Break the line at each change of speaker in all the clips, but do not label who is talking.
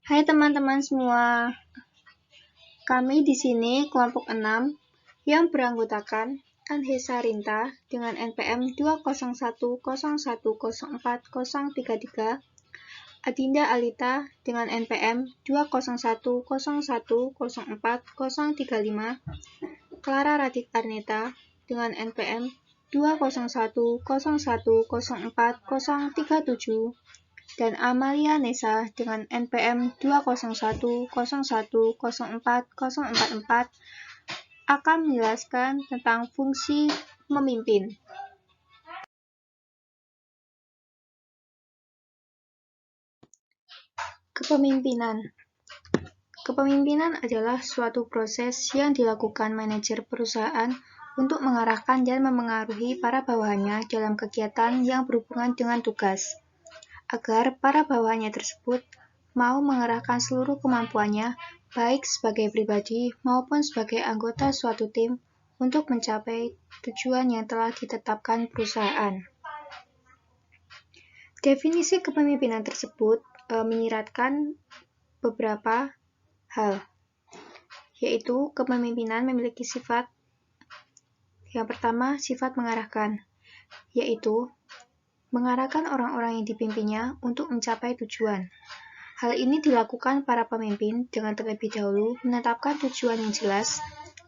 Hai teman-teman semua, kami di sini kelompok 6 yang beranggotakan Anhesa Rinta dengan NPM 201010433, Adinda Alita dengan NPM 201010435, Clara Radit Arneta dengan NPM 201010437, dan Amalia Nesa dengan NPM 201010444 akan menjelaskan tentang fungsi memimpin. Kepemimpinan adalah suatu proses yang dilakukan manajer perusahaan untuk mengarahkan dan memengaruhi para bawahannya dalam kegiatan yang berhubungan dengan tugas, agar para bawahannya tersebut mau mengerahkan seluruh kemampuannya, baik sebagai pribadi maupun sebagai anggota suatu tim, untuk mencapai tujuan yang telah ditetapkan perusahaan. Definisi kepemimpinan tersebut menyiratkan beberapa hal, yaitu kepemimpinan memiliki sifat. Yang pertama, sifat mengarahkan, yaitu mengarahkan orang-orang yang dipimpinnya untuk mencapai tujuan. Hal ini dilakukan para pemimpin dengan terlebih dahulu menetapkan tujuan yang jelas,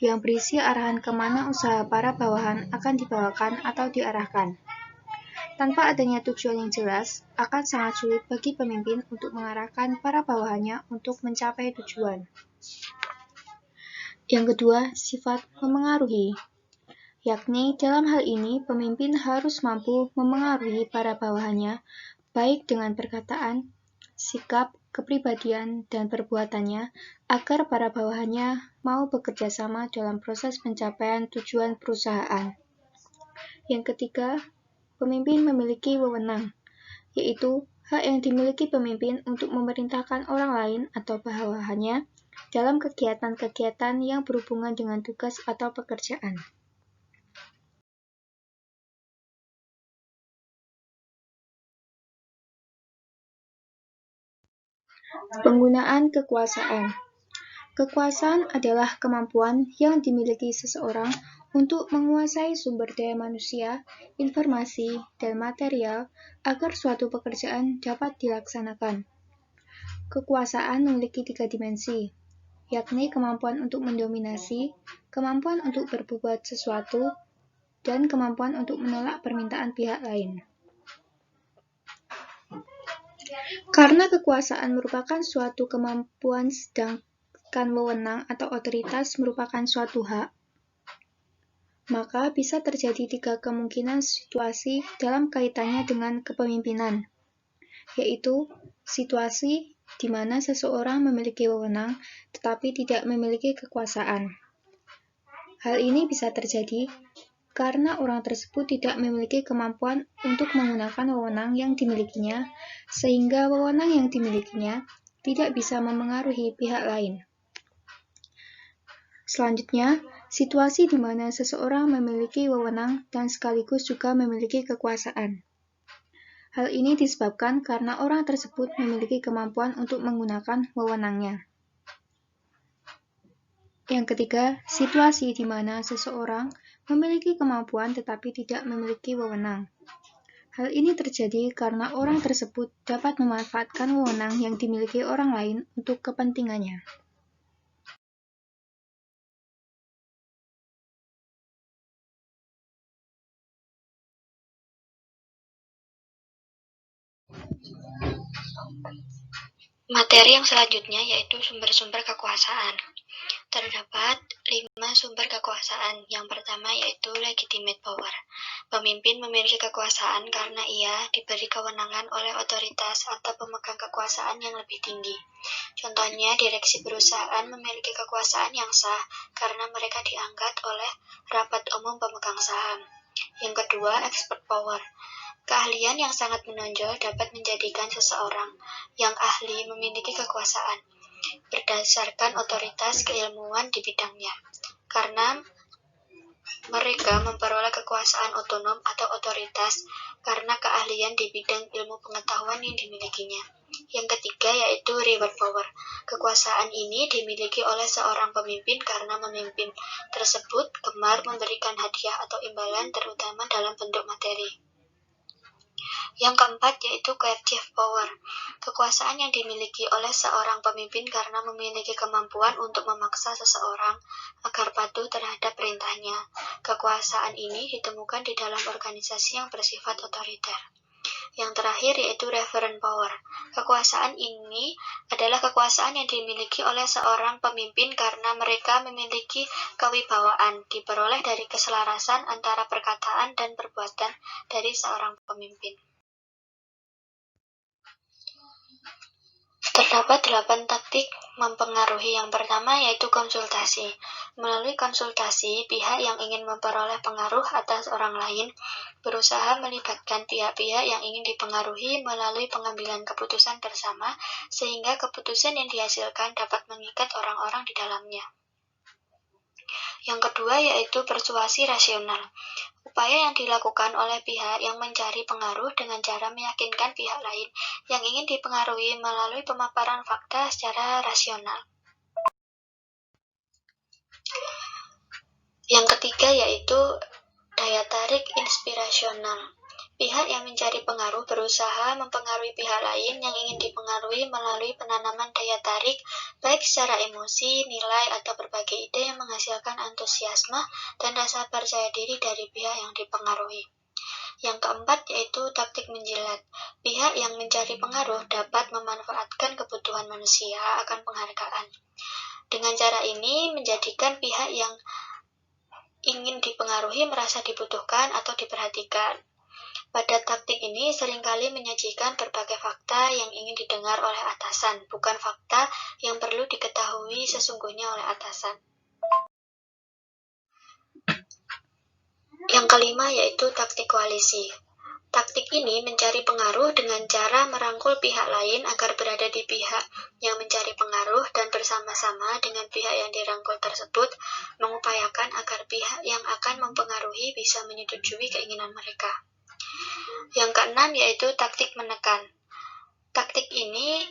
yang berisi arahan kemana usaha para bawahan akan dibawakan atau diarahkan. Tanpa adanya tujuan yang jelas, akan sangat sulit bagi pemimpin untuk mengarahkan para bawahannya untuk mencapai tujuan. Yang kedua, sifat memengaruhi, yakni dalam hal ini pemimpin harus mampu memengaruhi para bawahannya, baik dengan perkataan, sikap, kepribadian, dan perbuatannya, agar para bawahannya mau bekerja sama dalam proses pencapaian tujuan perusahaan. Yang ketiga, pemimpin memiliki wewenang, yaitu hak yang dimiliki pemimpin untuk memerintahkan orang lain atau bawahannya dalam kegiatan-kegiatan yang berhubungan dengan tugas atau pekerjaan. Penggunaan kekuasaan. Kekuasaan adalah kemampuan yang dimiliki seseorang untuk menguasai sumber daya manusia, informasi, dan material agar suatu pekerjaan dapat dilaksanakan. Kekuasaan memiliki 3 dimensi, yakni kemampuan untuk mendominasi, kemampuan untuk berbuat sesuatu, dan kemampuan untuk menolak permintaan pihak lain. Karena kekuasaan merupakan suatu kemampuan, sedangkan wewenang atau otoritas merupakan suatu hak, maka bisa terjadi 3 kemungkinan situasi dalam kaitannya dengan kepemimpinan, yaitu situasi di mana seseorang memiliki wewenang tetapi tidak memiliki kekuasaan. Hal ini bisa terjadi karena orang tersebut tidak memiliki kemampuan untuk menggunakan wewenang yang dimilikinya, sehingga wewenang yang dimilikinya tidak bisa memengaruhi pihak lain. Selanjutnya, situasi di mana seseorang memiliki wewenang dan sekaligus juga memiliki kekuasaan. Hal ini disebabkan karena orang tersebut memiliki kemampuan untuk menggunakan wewenangnya. Yang ketiga, situasi di mana seseorang memiliki kemampuan tetapi tidak memiliki wewenang. Hal ini terjadi karena orang tersebut dapat memanfaatkan wewenang yang dimiliki orang lain untuk kepentingannya. Materi yang selanjutnya yaitu sumber-sumber kekuasaan. Terdapat 5 sumber kekuasaan. Yang pertama yaitu legitimate power. Pemimpin memiliki kekuasaan karena ia diberi kewenangan oleh otoritas atau pemegang kekuasaan yang lebih tinggi. Contohnya, direksi perusahaan memiliki kekuasaan yang sah karena mereka diangkat oleh rapat umum pemegang saham. Yang kedua, expert power. Keahlian yang sangat menonjol dapat menjadikan seseorang yang ahli memiliki kekuasaan berdasarkan otoritas keilmuan di bidangnya, karena mereka memperoleh kekuasaan otonom atau otoritas karena keahlian di bidang ilmu pengetahuan yang dimilikinya. Yang ketiga yaitu reward power. Kekuasaan ini dimiliki oleh seorang pemimpin karena pemimpin tersebut gemar memberikan hadiah atau imbalan terutama dalam bentuk materi. Yang keempat yaitu coercive power. Kekuasaan yang dimiliki oleh seorang pemimpin karena memiliki kemampuan untuk memaksa seseorang agar patuh terhadap perintahnya. Kekuasaan ini ditemukan di dalam organisasi yang bersifat otoriter. Yang terakhir yaitu reverent power. Kekuasaan ini adalah kekuasaan yang dimiliki oleh seorang pemimpin karena mereka memiliki kewibawaan, diperoleh dari keselarasan antara perkataan dan perbuatan dari seorang pemimpin. Terdapat 8 taktik mempengaruhi. Yang pertama yaitu konsultasi. Melalui konsultasi, pihak yang ingin memperoleh pengaruh atas orang lain berusaha melibatkan pihak-pihak yang ingin dipengaruhi melalui pengambilan keputusan bersama, sehingga keputusan yang dihasilkan dapat mengikat orang-orang di dalamnya. Yang kedua yaitu persuasi rasional. Upaya yang dilakukan oleh pihak yang mencari pengaruh dengan cara meyakinkan pihak lain yang ingin dipengaruhi melalui pemaparan fakta secara rasional. Yang ketiga yaitu daya tarik inspirasional. Pihak yang mencari pengaruh berusaha mempengaruhi pihak lain yang ingin dipengaruhi melalui penanaman daya tarik, baik secara emosi, nilai, atau berbagai ide yang menghasilkan antusiasme dan rasa percaya diri dari pihak yang dipengaruhi. Yang keempat yaitu taktik menjilat. Pihak yang mencari pengaruh dapat memanfaatkan kebutuhan manusia akan penghargaan. Dengan cara ini menjadikan pihak yang ingin dipengaruhi merasa dibutuhkan atau diperhatikan. Pada taktik ini seringkali menyajikan berbagai fakta yang ingin didengar oleh atasan, bukan fakta yang perlu diketahui sesungguhnya oleh atasan. Yang kelima yaitu taktik koalisi. Taktik ini mencari pengaruh dengan cara merangkul pihak lain agar berada di pihak yang mencari pengaruh dan bersama-sama dengan pihak yang dirangkul tersebut mengupayakan agar pihak yang akan mempengaruhi bisa menyetujui keinginan mereka. Yang keenam yaitu taktik menekan. Taktik ini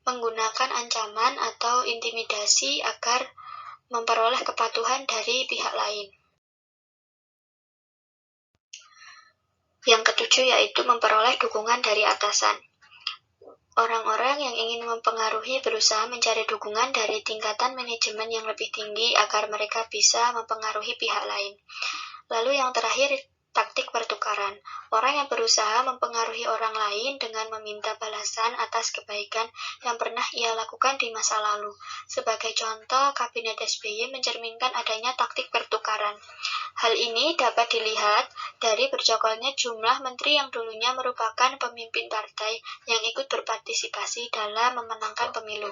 menggunakan ancaman atau intimidasi agar memperoleh kepatuhan dari pihak lain. Yang ketujuh yaitu memperoleh dukungan dari atasan. Orang-orang yang ingin mempengaruhi berusaha mencari dukungan dari tingkatan manajemen yang lebih tinggi agar mereka bisa mempengaruhi pihak lain. Lalu yang terakhir, taktik pertukaran. Orang yang berusaha mempengaruhi orang lain dengan meminta balasan atas kebaikan yang pernah ia lakukan di masa lalu. Sebagai contoh, Kabinet SBY mencerminkan adanya taktik pertukaran. Hal ini dapat dilihat dari bercokolnya jumlah menteri yang dulunya merupakan pemimpin partai yang ikut berpartisipasi dalam memenangkan pemilu.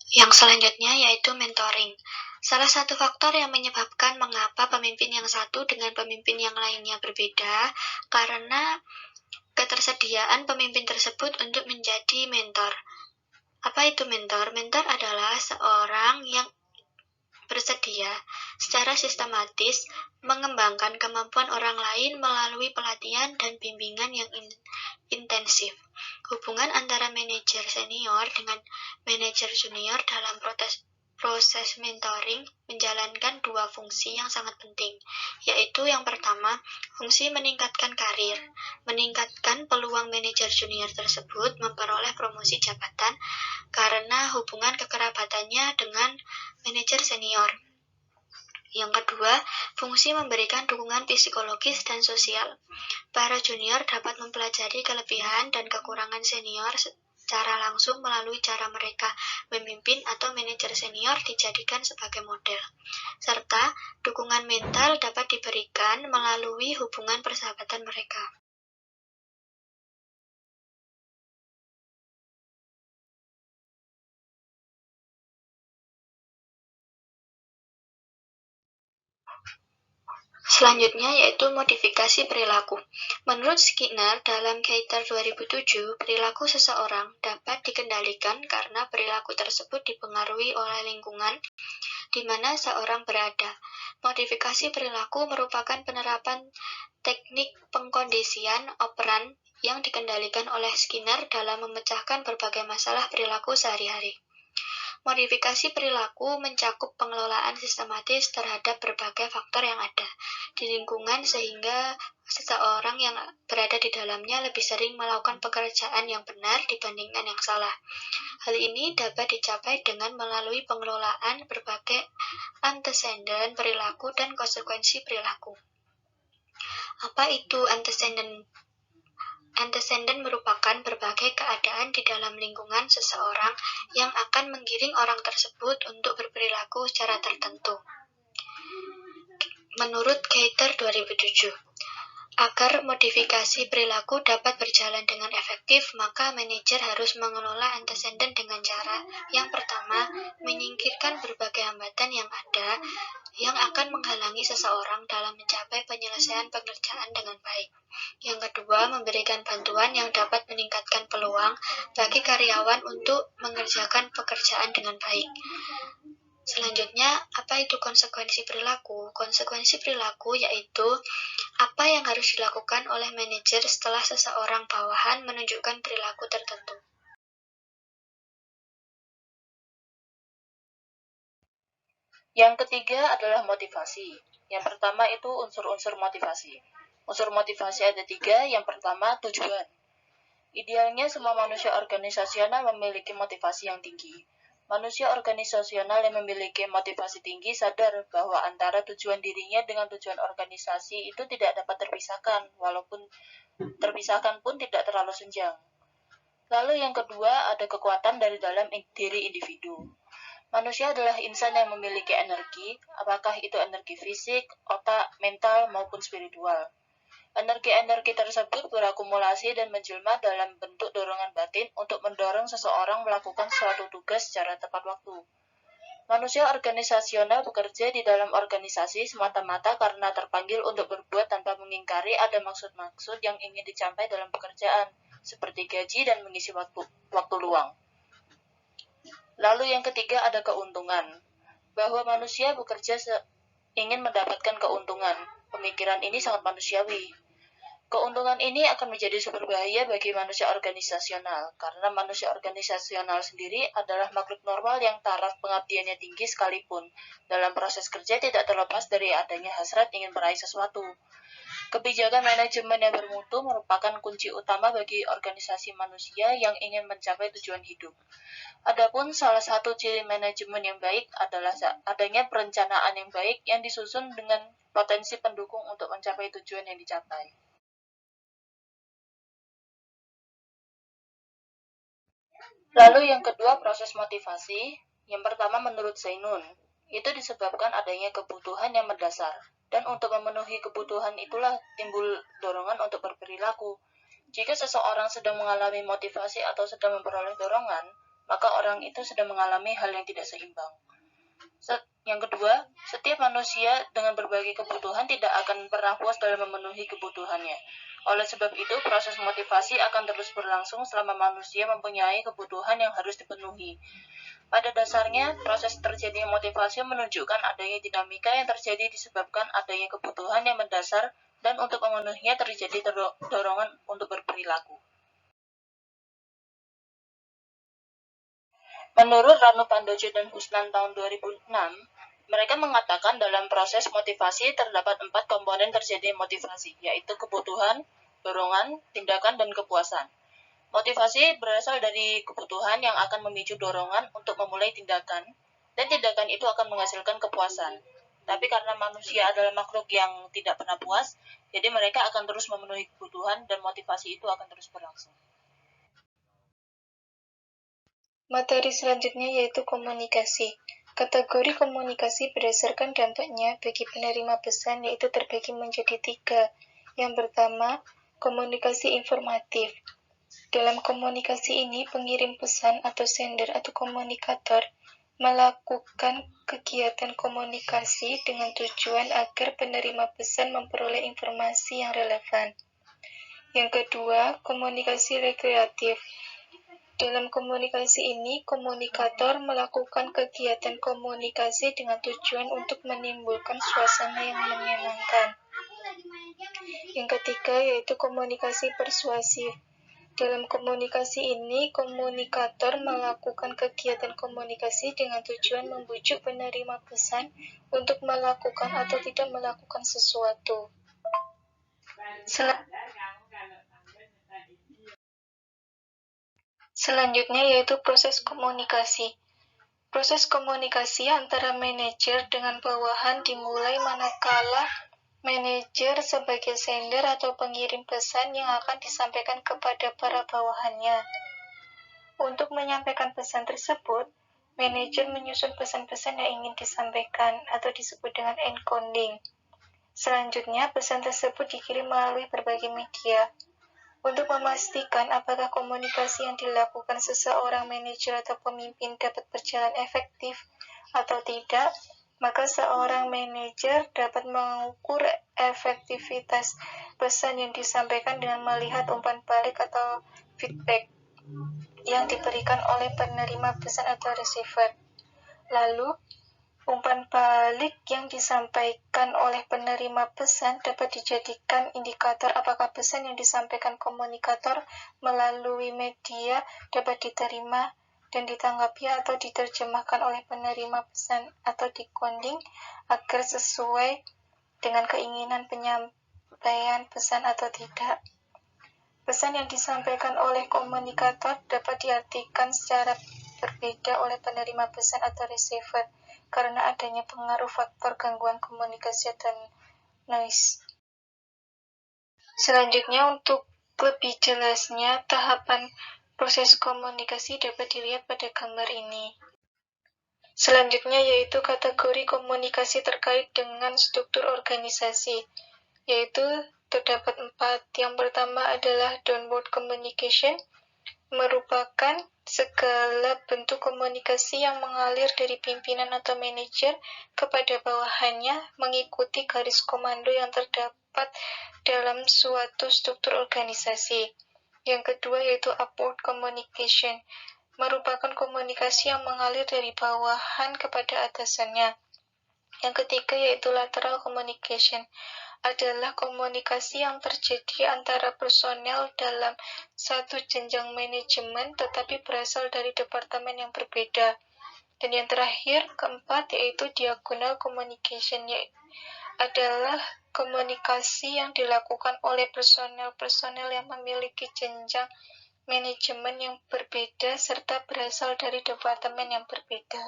Yang selanjutnya yaitu mentoring. Salah satu faktor yang menyebabkan mengapa pemimpin yang satu dengan pemimpin yang lainnya berbeda karena ketersediaan pemimpin tersebut untuk menjadi mentor. Apa itu mentor? Mentor adalah seorang yang bersedia secara sistematis mengembangkan kemampuan orang lain melalui pelatihan dan bimbingan yang intensif. Hubungan antara manajer senior dengan manajer junior dalam proses mentoring menjalankan dua fungsi yang sangat penting, yaitu yang pertama, fungsi meningkatkan karir, meningkatkan peluang manajer junior tersebut memperoleh promosi jabatan karena hubungan kekerabatannya dengan manajer senior. Yang kedua, fungsi memberikan dukungan psikologis dan sosial. Para junior dapat mempelajari kelebihan dan kekurangan senior secara langsung melalui cara mereka memimpin atau manajer senior dijadikan sebagai model. Serta, dukungan mental dapat diberikan melalui hubungan persahabatan mereka. Selanjutnya yaitu modifikasi perilaku. Menurut Skinner dalam Keter 2007, perilaku seseorang dapat dikendalikan karena perilaku tersebut dipengaruhi oleh lingkungan di mana seorang berada. Modifikasi perilaku merupakan penerapan teknik pengkondisian operan yang dikendalikan oleh Skinner dalam memecahkan berbagai masalah perilaku sehari-hari. Modifikasi perilaku mencakup pengelolaan sistematis terhadap berbagai faktor yang ada di lingkungan sehingga seseorang yang berada di dalamnya lebih sering melakukan pekerjaan yang benar dibandingkan yang salah. Hal ini dapat dicapai dengan melalui pengelolaan berbagai antecedent perilaku dan konsekuensi perilaku. Apa itu antecedent? Antecedent merupakan berbagai keadaan di dalam lingkungan seseorang yang akan menggiring orang tersebut untuk berperilaku secara tertentu. Menurut Keter 2007, agar modifikasi perilaku dapat berjalan dengan efektif, maka manajer harus mengelola antecedent dengan cara yang pertama, menyingkirkan berbagai hambatan yang ada yang akan menghalangi seseorang dalam mencapai penyelesaian pekerjaan dengan baik. Yang kedua, memberikan bantuan yang dapat meningkatkan peluang bagi karyawan untuk mengerjakan pekerjaan dengan baik. Selanjutnya, apa itu konsekuensi perilaku? Konsekuensi perilaku yaitu apa yang harus dilakukan oleh manajer setelah seseorang bawahan menunjukkan perilaku tertentu.
Yang ketiga adalah motivasi. Yang pertama itu unsur-unsur motivasi. Unsur motivasi ada 3. Yang pertama, tujuan. Idealnya semua manusia organisasional memiliki motivasi yang tinggi. Manusia organisasional yang memiliki motivasi tinggi sadar bahwa antara tujuan dirinya dengan tujuan organisasi itu tidak dapat terpisahkan, walaupun terpisahkan pun tidak terlalu senjang. Lalu yang kedua, ada kekuatan dari dalam diri individu. Manusia adalah insan yang memiliki energi, apakah itu energi fisik, otak, mental, maupun spiritual. Energi-energi tersebut berakumulasi dan menjelma dalam bentuk dorongan batin untuk mendorong seseorang melakukan suatu tugas secara tepat waktu. Manusia organisasional bekerja di dalam organisasi semata-mata karena terpanggil untuk berbuat tanpa mengingkari ada maksud-maksud yang ingin dicapai dalam pekerjaan, seperti gaji dan mengisi waktu luang. Lalu yang ketiga ada keuntungan, bahwa manusia bekerja ingin mendapatkan keuntungan. Pemikiran ini sangat manusiawi. Keuntungan ini akan menjadi sumber bahaya bagi manusia organisasional, karena manusia organisasional sendiri adalah makhluk normal yang taraf pengabdiannya tinggi sekalipun. Dalam proses kerja tidak terlepas dari adanya hasrat ingin meraih sesuatu. Kebijakan manajemen yang bermutu merupakan kunci utama bagi organisasi manusia yang ingin mencapai tujuan hidup. Adapun salah satu ciri manajemen yang baik adalah adanya perencanaan yang baik yang disusun dengan potensi pendukung untuk mencapai tujuan yang dicapai. Lalu yang kedua, proses motivasi. Yang pertama menurut Zainun, itu disebabkan adanya kebutuhan yang mendasar. Dan untuk memenuhi kebutuhan itulah timbul dorongan untuk berperilaku. Jika seseorang sedang mengalami motivasi atau sedang memperoleh dorongan, maka orang itu sedang mengalami hal yang tidak seimbang. Yang kedua, setiap manusia dengan berbagai kebutuhan tidak akan pernah puas dalam memenuhi kebutuhannya. Oleh sebab itu, proses motivasi akan terus berlangsung selama manusia mempunyai kebutuhan yang harus dipenuhi. Pada dasarnya, proses terjadinya motivasi menunjukkan adanya dinamika yang terjadi disebabkan adanya kebutuhan yang mendasar dan untuk memenuhinya terjadi dorongan untuk berperilaku. Menurut Ranu Pandojo dan Husnan tahun 2006, mereka mengatakan dalam proses motivasi terdapat 4 komponen terjadi motivasi, yaitu kebutuhan, dorongan, tindakan, dan kepuasan. Motivasi berasal dari kebutuhan yang akan memicu dorongan untuk memulai tindakan, dan tindakan itu akan menghasilkan kepuasan. Tapi karena manusia adalah makhluk yang tidak pernah puas, jadi mereka akan terus memenuhi kebutuhan dan motivasi itu akan terus berlangsung.
Materi selanjutnya yaitu komunikasi. Kategori komunikasi berdasarkan dampaknya bagi penerima pesan yaitu terbagi menjadi 3. Yang pertama, komunikasi informatif. Dalam komunikasi ini, pengirim pesan atau sender atau komunikator melakukan kegiatan komunikasi dengan tujuan agar penerima pesan memperoleh informasi yang relevan. Yang kedua, komunikasi rekreatif. Dalam komunikasi ini, komunikator melakukan kegiatan komunikasi dengan tujuan untuk menimbulkan suasana yang menyenangkan. Yang ketiga, yaitu komunikasi persuasif. Dalam komunikasi ini, komunikator melakukan kegiatan komunikasi dengan tujuan membujuk penerima pesan untuk melakukan atau tidak melakukan sesuatu. Selanjutnya yaitu proses komunikasi. Proses komunikasi antara manajer dengan bawahan dimulai manakala manajer sebagai sender atau pengirim pesan yang akan disampaikan kepada para bawahannya. Untuk menyampaikan pesan tersebut, manajer menyusun pesan-pesan yang ingin disampaikan atau disebut dengan encoding. Selanjutnya, pesan tersebut dikirim melalui berbagai media. Untuk memastikan apakah komunikasi yang dilakukan seseorang manajer atau pemimpin dapat berjalan efektif atau tidak, maka seorang manajer dapat mengukur efektivitas pesan yang disampaikan dengan melihat umpan balik atau feedback yang diberikan oleh penerima pesan atau receiver. Lalu, umpan balik yang disampaikan oleh penerima pesan dapat dijadikan indikator apakah pesan yang disampaikan komunikator melalui media dapat diterima dan ditanggapi atau diterjemahkan oleh penerima pesan atau decoding agar sesuai dengan keinginan penyampaian pesan atau tidak. Pesan yang disampaikan oleh komunikator dapat diartikan secara berbeda oleh penerima pesan atau receiver karena adanya pengaruh faktor gangguan komunikasi dan noise. Selanjutnya, untuk lebih jelasnya, tahapan proses komunikasi dapat dilihat pada gambar ini. Selanjutnya yaitu kategori komunikasi terkait dengan struktur organisasi, yaitu terdapat 4. Yang pertama adalah downward communication, merupakan segala bentuk komunikasi yang mengalir dari pimpinan atau manajer kepada bawahannya mengikuti garis komando yang terdapat dalam suatu struktur organisasi. Yang kedua yaitu upward communication, merupakan komunikasi yang mengalir dari bawahan kepada atasannya. Yang ketiga yaitu lateral communication, adalah komunikasi yang terjadi antara personel dalam satu jenjang manajemen tetapi berasal dari departemen yang berbeda. Dan yang terakhir, keempat, yaitu diagonal communication, adalah komunikasi yang dilakukan oleh personel-personel yang memiliki jenjang manajemen yang berbeda serta berasal dari departemen yang berbeda.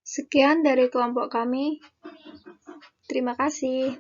Sekian dari kelompok kami. Terima kasih.